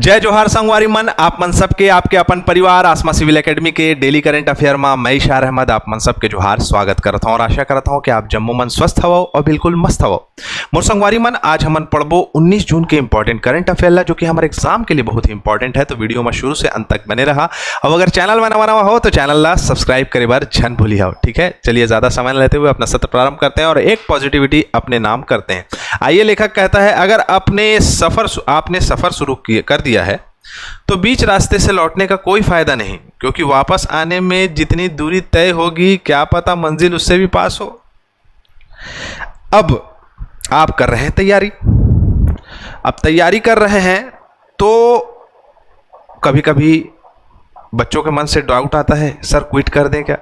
जय जोहार संगवारी मन, आप मन सबके आपके अपन परिवार आसमा सिविल एकेडमी के डेली करंट अफेयर में मैं इशार अहमद आप मन सबके जोहार स्वागत करता हूँ और आशा करता हूँ कि आप जम्मू मन स्वस्थ हवो और बिल्कुल मस्त हवो। मोर संगवारी मन, आज हमन पढ़बो 19 जून के इंपॉर्टेंट करंट अफेयर ला, जो कि हमारे एग्जाम के लिए बहुत ही इंपॉर्टेंट है। तो वीडियो में शुरू से अंत तक बने रहा। अब अगर चैनल में नवा हो तो चैनल ला सब्सक्राइब करे बार झन भूली हो। ठीक है, चलिए ज्यादा समय लेते हुए अपना सत्र प्रारंभ करते हैं और एक पॉजिटिविटी अपने नाम करते हैं। आइए, लेखक कहता है, अगर आपने सफर शुरू कर दिया है तो बीच रास्ते से लौटने का कोई फायदा नहीं, क्योंकि वापस आने में जितनी दूरी तय होगी क्या पता मंजिल उससे भी पास हो। अब आप कर रहे हैं तैयारी, अब तैयारी कर रहे हैं तो कभी कभी बच्चों के मन से डाउट आता है, सर क्विट कर दें क्या।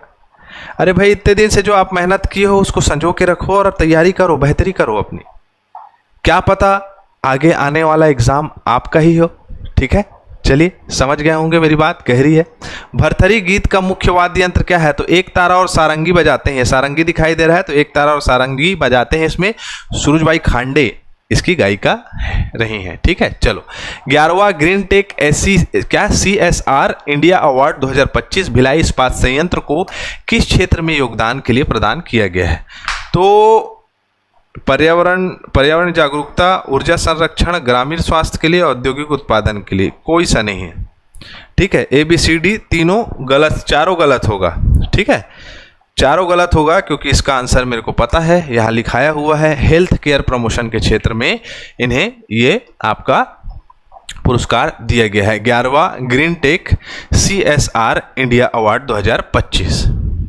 अरे भाई, इतने दिन से जो आप मेहनत किए हो उसको संजो के रखो और तैयारी करो, बेहतरी करो अपनी। क्या पता आगे आने वाला एग्जाम आपका ही हो। ठीक है, चलिए समझ गए होंगे मेरी बात गहरी है। भरथरी गीत का मुख्य वाद्य यंत्र क्या है? तो एक तारा और सारंगी बजाते हैं। सारंगी दिखाई दे रहा है, तो एक तारा और सारंगी बजाते हैं। इसमें सूरजबाई खांडे इसकी गायिका रही हैं। ठीक है, चलो 11वां green tech CSR India award 2025 Bhilai इस्पात संयंत्र को किस क्षेत्र में योगदान के लिए प्रदान किया गया है? तो पर्यावरण जागरूकता, ऊर्जा संरक्षण, ग्रामीण स्वास्थ्य के लिए, औद्योगिक उत्पादन के लिए। कोई सा नहीं है। ठीक है, ABCD चारों गलत होगा। ठीक है, चारों गलत होगा, क्योंकि इसका आंसर मेरे को पता है, यहाँ लिखाया हुआ है। हेल्थ केयर प्रमोशन के क्षेत्र में इन्हें ये आपका पुरस्कार दिया गया है। 11वां green tech CSR India award 2025।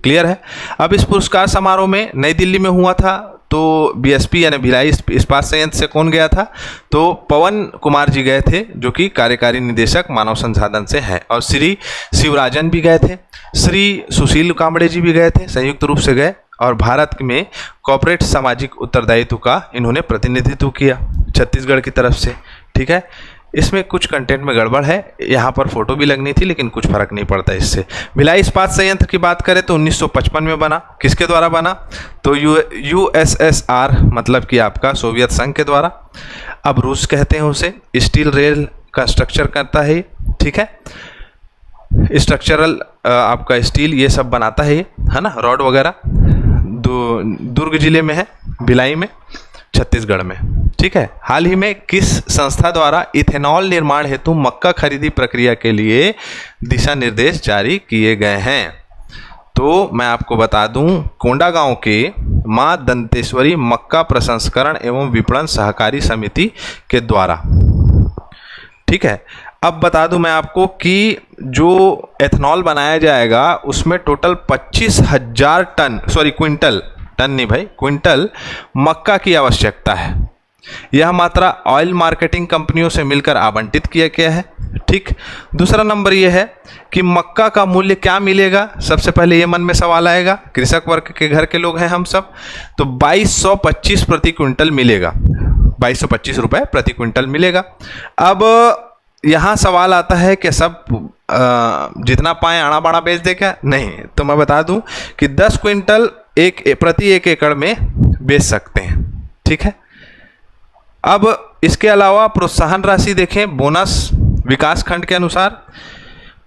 Clear है। अब इस पुरस्कार समारोह में नई दिल्ली में हुआ था, तो BSP यानी भिलाई इस्पात संयंत्र से कौन गया था? तो पवन कुमार जी गए थे, जो कि कार्यकारी निदेशक मानव संसाधन से हैं, और श्री शिवराजन भी गए थे, श्री सुशील कांबड़े जी भी गए थे, संयुक्त रूप से गए और भारत में कॉर्पोरेट सामाजिक उत्तरदायित्व का इन्होंने प्रतिनिधित्व किया छत्तीसगढ़ की तरफ से। ठीक है, इसमें कुछ कंटेंट में गड़बड़ है, यहाँ पर फोटो भी लगनी थी, लेकिन कुछ फर्क नहीं पड़ता इससे। भिलाई इस्पात संयंत्र की बात करें तो 1955 में बना। किसके द्वारा बना? तो USSR मतलब कि आपका सोवियत संघ के द्वारा। अब रूस कहते हैं उसे। स्टील रेल का स्ट्रक्चर करता है। ठीक है, स्ट्रक्चरल आपका स्टील ये सब बनाता है, है ना, रॉड वगैरह। दुर्ग जिले में है, भिलाई में, छत्तीसगढ़ में। ठीक है, हाल ही में किस संस्था द्वारा इथेनॉल निर्माण हेतु मक्का खरीदी प्रक्रिया के लिए दिशा निर्देश जारी किए गए हैं? तो मैं आपको बता दूं, कोंडागांव के मां दंतेश्वरी मक्का प्रसंस्करण एवं विपणन सहकारी समिति के द्वारा। ठीक है, अब बता दूं मैं आपको कि जो एथेनॉल बनाया जाएगा उसमें टोटल 25,000 क्विंटल मक्का की आवश्यकता है। यह मात्रा ऑयल मार्केटिंग कंपनियों से मिलकर आवंटित किया गया है। ठीक, दूसरा नंबर यह है कि मक्का का मूल्य क्या मिलेगा? सबसे पहले ये मन में सवाल आएगा, कृषक वर्ग के घर के लोग हैं हम सब, तो 2225 प्रति क्विंटल मिलेगा। 2225 रुपये प्रति क्विंटल मिलेगा। अब यहाँ सवाल आता है कि सब जितना पाए आड़ा बाड़ा बेच दे क्या? नहीं, तो मैं बता दूं कि 10 क्विंटल प्रति एक एकड़ में बेच सकते हैं। ठीक है, अब इसके अलावा प्रोत्साहन राशि देखें, बोनस विकास खंड के अनुसार।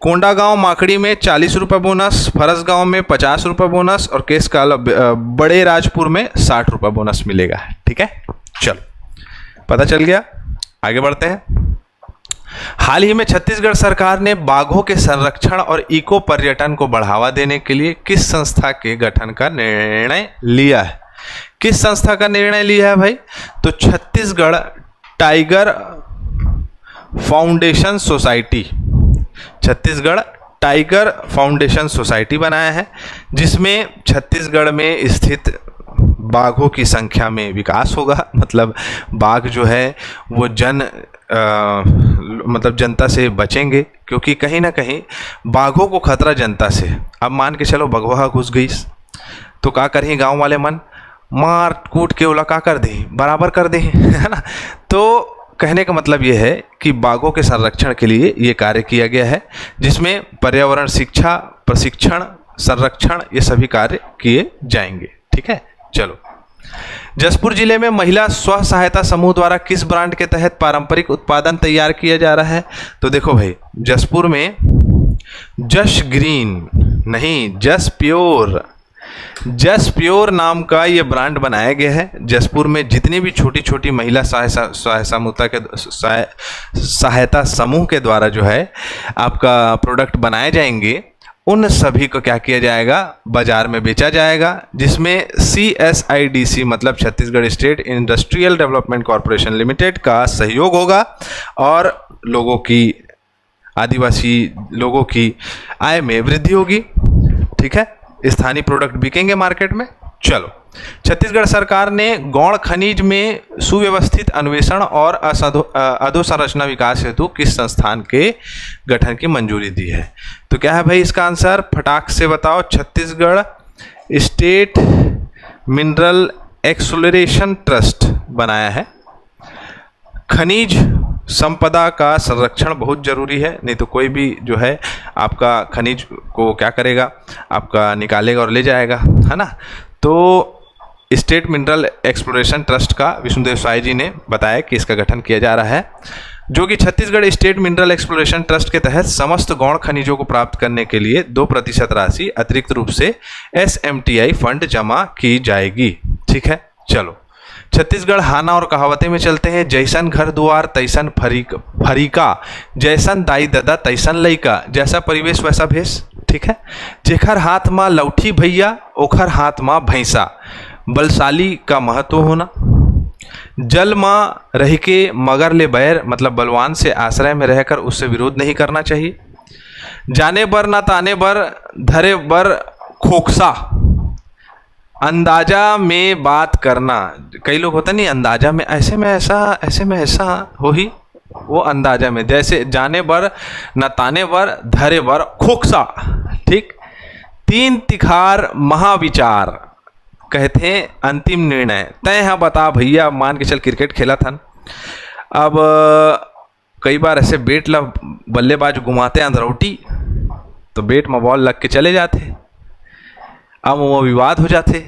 कोंडागांव माकड़ी में 40 रुपये बोनस, फरसगांव में 50 रुपये बोनस और केसकाल बड़े राजपुर में 60 रुपये बोनस मिलेगा। ठीक है, चलो पता चल गया, आगे बढ़ते हैं। हाल ही में छत्तीसगढ़ सरकार ने बाघों के संरक्षण और इको पर्यटन को बढ़ावा देने के लिए किस संस्था के गठन का निर्णय लिया है? किस संस्था का निर्णय लिया है भाई? तो Chhattisgarh tiger foundation society, Chhattisgarh tiger foundation society बनाया है, जिसमें छत्तीसगढ़ में स्थित बाघों की संख्या में विकास होगा। मतलब बाघ जो है वो मतलब जनता से बचेंगे, क्योंकि कहीं ना कहीं बाघों को खतरा जनता से। अब मान के चलो बघवा घुस गई तो का करें गांव वाले मन? मार कूट के ओला का कर दे, बराबर कर दे, है ना। तो कहने का मतलब ये है कि बाघों के संरक्षण के लिए ये कार्य किया गया है, जिसमें पर्यावरण शिक्षा, प्रशिक्षण, संरक्षण ये सभी कार्य किए जाएंगे। ठीक है, चलो जसपुर जिले में महिला स्व सहायता समूह द्वारा किस ब्रांड के तहत पारंपरिक उत्पादन तैयार किया जा रहा है? तो देखो भाई, जसपुर में जस ग्रीन नहीं, जस प्योर नाम का ये ब्रांड बनाया गया है। जसपुर में जितनी भी छोटी छोटी महिला सहायता समूह के द्वारा जो है आपका प्रोडक्ट बनाए जाएंगे, उन सभी को क्या किया जाएगा? बाजार में बेचा जाएगा, जिसमें CSIDC मतलब Chhattisgarh state industrial development corporation limited का सहयोग होगा और लोगों की, आदिवासी लोगों की आय में वृद्धि होगी। ठीक है, स्थानीय प्रोडक्ट बिकेंगे मार्केट में। चलो, छत्तीसगढ़ सरकार ने गौण खनिज में सुव्यवस्थित अन्वेषण और अधोसंरचना विकास हेतु किस संस्थान के गठन की मंजूरी दी है? तो क्या है भाई इसका आंसर? फटाक से बताओ। Chhattisgarh state mineral exploration trust बनाया है। खनिज संपदा का संरक्षण बहुत जरूरी है, नहीं तो कोई भी जो है आपका खनिज को क्या करेगा? आपका निकालेगा और ले जाएगा, है ना। तो स्टेट मिनरल एक्सप्लोरेशन ट्रस्ट का विष्णुदेव साय जी ने बताया कि इसका गठन किया जा रहा है, जो कि Chhattisgarh state mineral exploration trust के तहत समस्त गौण खनिजों को प्राप्त करने के लिए 2% राशि अतिरिक्त रूप से SMTI फंड जमा की जाएगी। ठीक है, चलो छत्तीसगढ़ हाना और कहावतें में चलते हैं। जैसन घर दुआर तैसन फरीका, जैसन दाई ददा तैसन लइका, जैसा परिवेश वैसा भेष। ठीक है, जेखर हाथ माँ लौठी भैया ओखर हाथ माँ भैंसा, बलशाली का महत्व होना। जल माँ रह के मगर ले बैर, मतलब बलवान से आश्रय में रहकर उससे विरोध नहीं करना चाहिए। जाने बर ना ताने बर धरे बर खोखसा, अंदाजा में बात करना। कई लोग होता नहीं, अंदाजा में ऐसे में ऐसा हो ही, वो अंदाजा में, जैसे जाने बर न ताने बर धरे बर खोखसा। ठीक, 3 तिखार महाविचार कहते हैं अंतिम निर्णय। तय हाँ बता भैया, मान के चल क्रिकेट खेला था, अब कई बार ऐसे बेट ला बल्लेबाज घुमाते अंदरौटी, तो बेट में बॉल लग के चले जाते, अब वो विवाद हो जाते।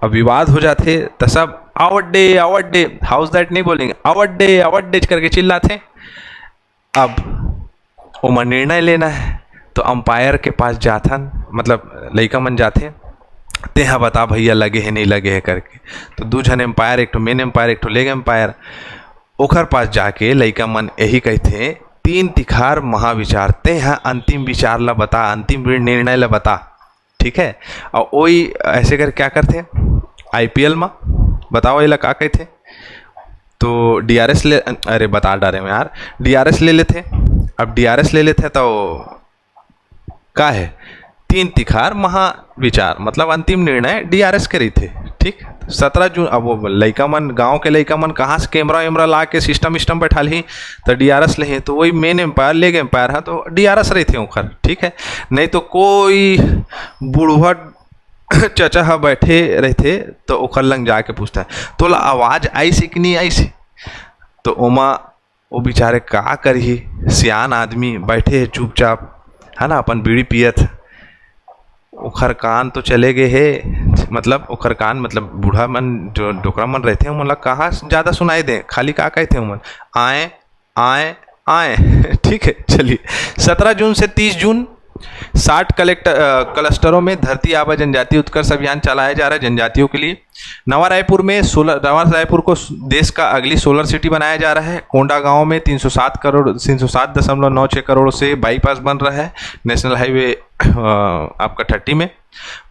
अब विवाद हो जाते तो सब आउट डे हाउस दैट नहीं बोलेंगे, आउट डे करके चिल्लाते। अब वो निर्णय लेना है तो अंपायर के पास जाथन, मतलब लइका मन जाते, तेहा बता भैया लगे है नहीं लगे है करके। तो 2 जन एम्पायर, एक तो मेन एम्पायर एक तो लेग एम्पायर, ओखर पास जाके लइका मन यही कहते 3 तिखार महाविचार, तेहा अंतिम विचार ला बता, अंतिम निर्णय ला बता। ठीक है, और वही ऐसे कर क्या करते IPL में, बताओ ये का कहते? तो DRS ले, अरे बता डारे में यार, DRS ले लेते। अब DRS ले लेते तो का है? 3 तिखार महाविचार, मतलब अंतिम निर्णय DRS के रही थे। ठीक, 17 जून। अब वो लइका मन, गाँव के लइका मन कहाँ से कैमरा ला के सिस्टम बैठा ली, तो DRS ले, तो वही मेन एम्पायर लेग एम्पायर है तो DRS रही थे ओखर। ठीक है, नहीं तो कोई बूढ़ा चचा बैठे रहते तो ओखर लंग जाके पूछता है तो ला आवाज़ आई से कि नहीं आई से, तो ओमा वो बेचारे का करी, सियान आदमी बैठे चुपचाप, है ना, अपन बीड़ी पियत, ओखर कान तो चले गए है, मतलब ओखर कान मतलब बूढ़ा मन जो डोकरा मन रहते हैं मतलब कहाँ ज़्यादा सुनाई दे, खाली का कहते हैं मन आए आए आए। ठीक है, चलिए 17 जून से 30 जून 60 क्लस्टरों में धरती आबा जनजातीय उत्कर्ष अभियान चलाया जा रहा है जनजातियों के लिए। नवा रायपुर को देश का अगली सोलर सिटी बनाया जा रहा है। कोंडा गांव में 307.96 करोड़ से बाईपास बन रहा है, नेशनल हाईवे आपका 30 में।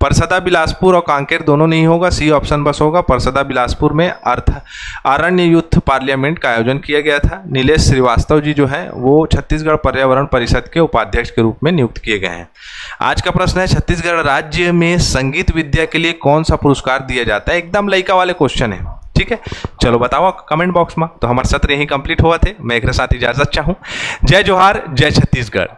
परसदा बिलासपुर और कांकेर दोनों नहीं होगा, सी ऑप्शन बस होगा। परसदा बिलासपुर में अरण्य युद्ध पार्लियामेंट का आयोजन किया गया था। नीलेश श्रीवास्तव जी जो हैं वो छत्तीसगढ़ पर्यावरण परिषद के उपाध्यक्ष के रूप में नियुक्त किए गए हैं। आज का प्रश्न है, छत्तीसगढ़ राज्य में संगीत विद्या के लिए कौन सा पुरस्कार दिया जाता है? एकदम लइका वाले क्वेश्चन है। ठीक है, चलो बताओ कमेंट बॉक्स में। तो हमारा सत्र यही कंप्लीट हुआ थे, मैं एक साथ इजाजत चाहूँ। जय जोहार, जय छत्तीसगढ़।